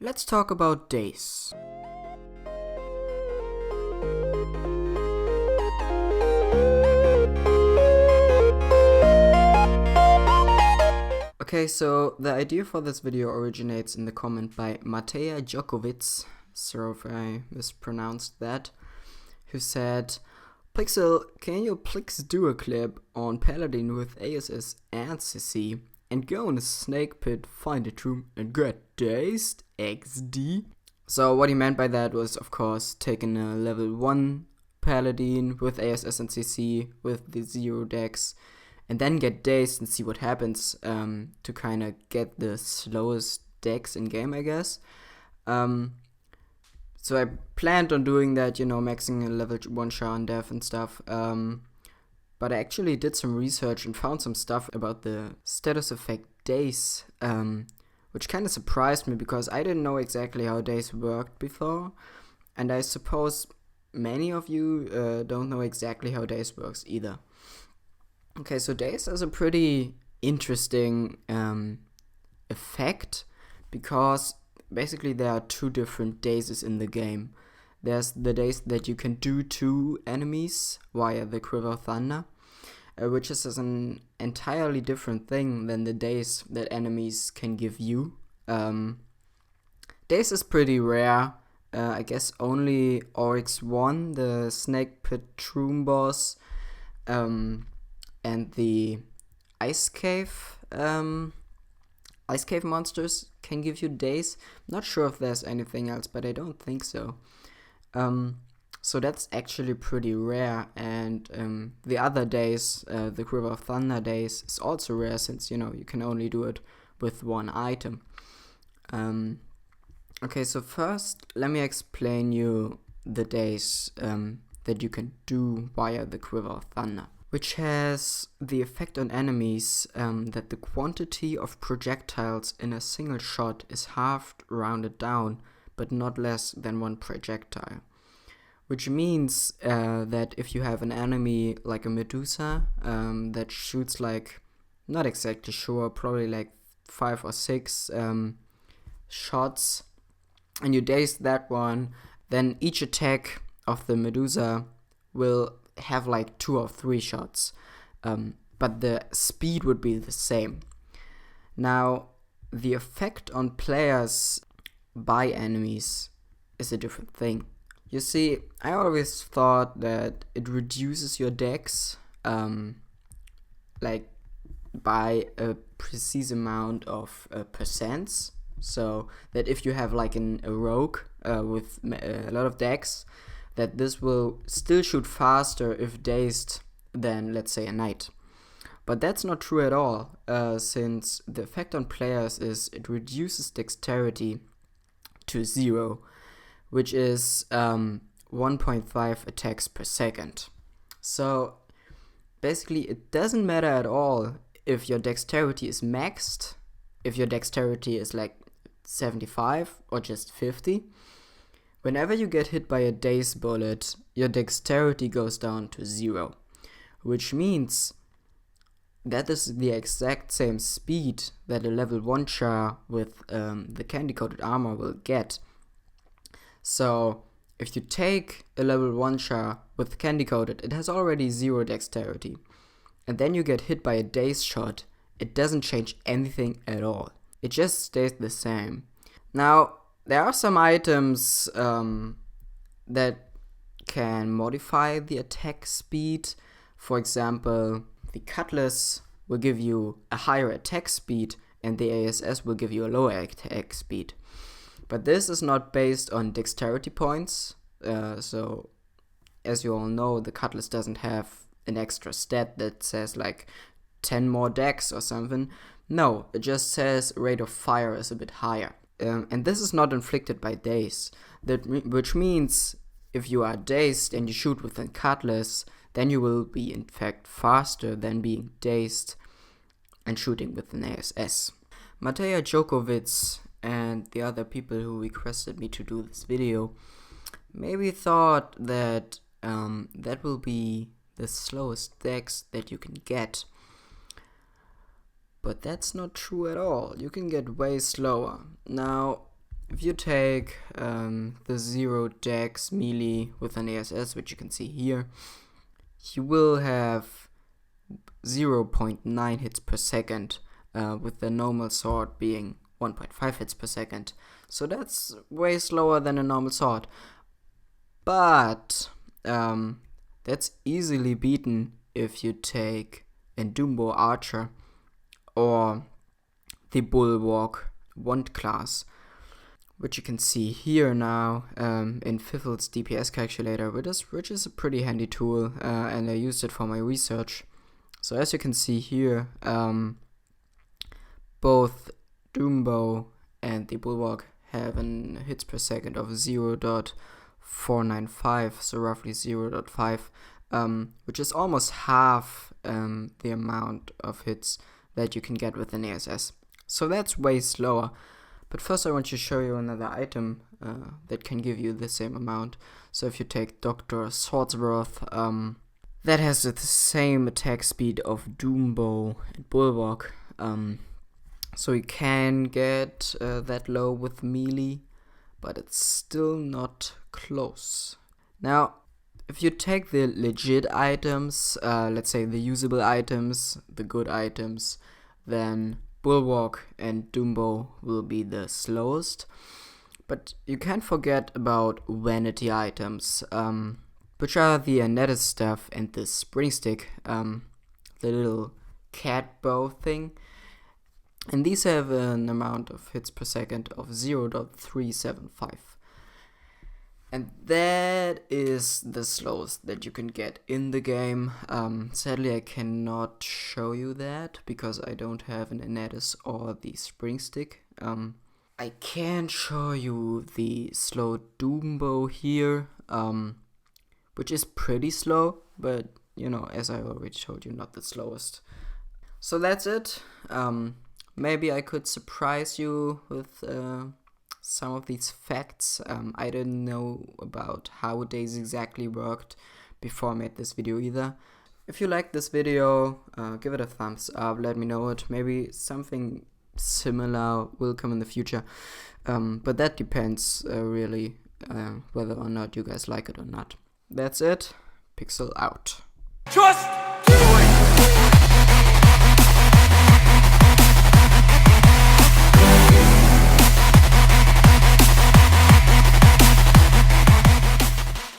Let's talk about Daze. Okay, so the idea for this video originates in the comment by Mateja Djokovic, sorry if I mispronounced that, who said, Pixel, can you please do a clip on Paladin with ASS and CC and go in a snake pit, find a tomb and get Dazed XD? So what he meant by that was, of course, taking a level 1 Paladin with ASS and CC with the 0 DEX and then get Dazed and see what happens to kind of get the slowest DEX in game, I guess. So I planned on doing that, you know, maxing a level 1 char and death and stuff. But I actually did some research and found some stuff about the status effect Daze, which kind of surprised me because I didn't know exactly how Daze worked before. And I suppose many of you don't know exactly how Daze works either. Okay, so Daze has a pretty interesting effect because basically there are two different dazes in the game. There's the daze that you can do to enemies via the Quiver of Thunder, which is an entirely different thing than the daze that enemies can give you. Daze is pretty rare. I guess only Oryx 1, the Snake Pit Troom boss, and the Ice Cave monsters can give you Daze. Not sure if there's anything else, but I don't think so. So that's actually pretty rare, and the other daze, the Quiver of Thunder daze, is also rare since, you know, you can only do it with one item. Okay, so first let me explain you the daze that you can do via the Quiver of Thunder, which has the effect on enemies that the quantity of projectiles in a single shot is halved, rounded down, but not less than one projectile. Which means that if you have an enemy like a Medusa that shoots like, not exactly sure, probably like 5 or 6 shots, and you daze that one, then each attack of the Medusa will have like 2 or 3 shots, but the speed would be the same. Now, the effect on players by enemies is a different thing. You see, I always thought that it reduces your dex like by a precise amount of percents, so that if you have like a rogue with a lot of dex, that this will still shoot faster if dazed than, let's say, a knight. But that's not true at all, since the effect on players is it reduces dexterity to 0, which is 1.5 attacks per second. So basically it doesn't matter at all if your dexterity is maxed, if your dexterity is like 75 or just 50. Whenever you get hit by a daze bullet, your dexterity goes down to 0, which means that is the exact same speed that a level 1 char with the candy-coated armor will get. So if you take a level 1 char with candy-coated, it has already 0 dexterity, and then you get hit by a daze shot, it doesn't change anything at all. It just stays the same. Now, there are some items that can modify the attack speed. For example, the Cutlass will give you a higher attack speed and the ASS will give you a lower attack speed. But this is not based on dexterity points. So, as you all know, the Cutlass doesn't have an extra stat that says like 10 more dex or something. No, it just says rate of fire is a bit higher. And this is not inflicted by Daze, which means if you are dazed and you shoot with a Cutlass, then you will be in fact faster than being dazed and shooting with an ASS. Mateja Djokovic and the other people who requested me to do this video maybe thought that that will be the slowest DEX that you can get. But that's not true at all. You can get way slower. Now, if you take the 0 DEX melee with an ASS, which you can see here, you will have 0.9 hits per second, with the normal sword being 1.5 hits per second. So that's way slower than a normal sword. But that's easily beaten if you take a Dumbo Archer or the Bulwark Wand class, which you can see here now in Fiffle's DPS calculator, which is a pretty handy tool, and I used it for my research. So as you can see here, both Dumbo and the Bulwark have an hits per second of 0.495, so roughly 0.5, which is almost half the amount of hits that you can get with an ASS. So that's way slower. But first I want to show you another item that can give you the same amount. So if you take Dr. Swordsworth, that has the same attack speed of Dumbo and Bulwark. So you can get that low with melee, but it's still not close. Now, if you take the legit items, let's say the usable items, the good items, then Bulwark and Dumbo will be the slowest. But you can't forget about vanity items, which are the Anettis staff and the spring stick, the little cat bow thing. And these have an amount of hits per second of 0.375. And that is the slowest that you can get in the game. Sadly, I cannot show you that because I don't have an Anettis or the spring stick. I can show you the slow Dumbo here, which is pretty slow, but you know, as I already told you, not the slowest. So that's it. Maybe I could surprise you with some of these facts. I didn't know about how Daze exactly worked before I made this video either. If you liked this video, give it a thumbs up, let me know it. Maybe something similar will come in the future, but that depends really whether or not you guys like it or not. That's it. Pixel out. Just